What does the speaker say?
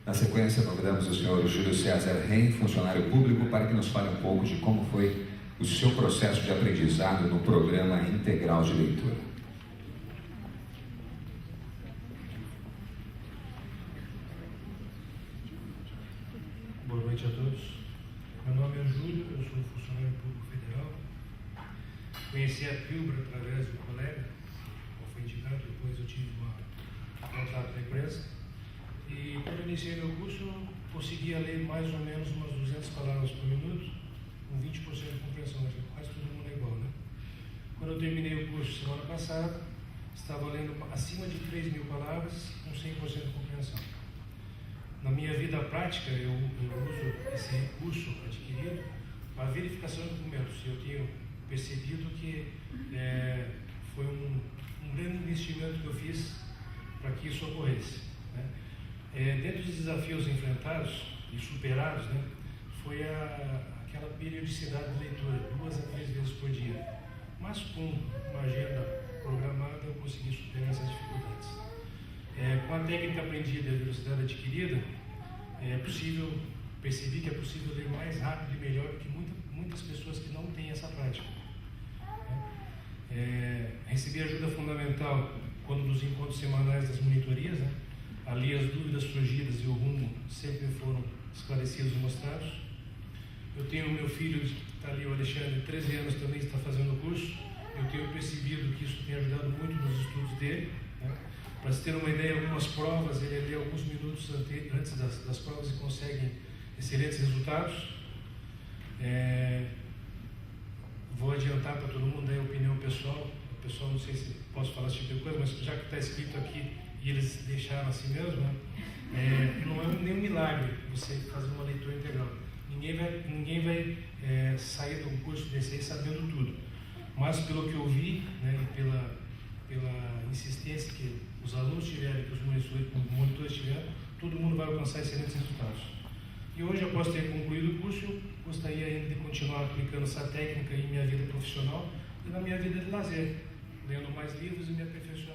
Na sequência, convidamos o senhor Júlio César Reim, funcionário público, para que nos fale um pouco de como foi o seu processo de aprendizado no programa integral de leitura. Boa noite a todos. Meu nome é Júlio, eu sou funcionário público federal. Conheci a Pilbra através do colega, foi indicado, depois eu tive um contato da empresa. E quando eu iniciei meu curso, eu conseguia ler mais ou menos umas 200 palavras por minuto, com 20% de compreensão, quase todo mundo é igual, né? Quando eu terminei o curso semana passada, estava lendo acima de 3.000 palavras, com 100% de compreensão. Na minha vida prática, eu uso esse recurso adquirido para verificação de documentos. Eu tenho percebido que foi um grande investimento que eu fiz para que isso ocorresse, né? Dentro dos desafios enfrentados e superados, né, foi aquela periodicidade de leitura, 2 a 3 vezes por dia. Mas com uma agenda programada, eu consegui superar essas dificuldades. Com a técnica aprendida e a velocidade adquirida, percebi que é possível ler mais rápido e melhor que muitas pessoas que não têm essa prática. Recebi ajuda fundamental quando nos encontros semanais das monitorias, né? Ali as dúvidas surgidas e o rumo sempre foram esclarecidos e mostrados. Eu tenho o meu filho, que está ali, o Alexandre, 13 anos, também está fazendo o curso. Eu tenho percebido que isso tem ajudado muito nos estudos dele, né? Para se ter uma ideia, algumas provas, ele lê alguns minutos antes das provas e consegue excelentes resultados. Vou adiantar para todo mundo aí a opinião pessoal. O pessoal, não sei se posso falar esse tipo de coisa, mas já que está escrito aqui e eles deixaram assim mesmo, né? Não é nenhum milagre você fazer uma leitura integral. Ninguém vai sair de um curso desse aí sabendo tudo. Mas pelo que eu vi, né, e pela insistência que os alunos tiveram, que os monitores tiveram, todo mundo vai alcançar excelentes resultados. E hoje, após ter concluído o curso, eu gostaria ainda de continuar aplicando essa técnica em minha vida profissional e na minha vida de lazer, lendo mais livros e me aperfeiçoando.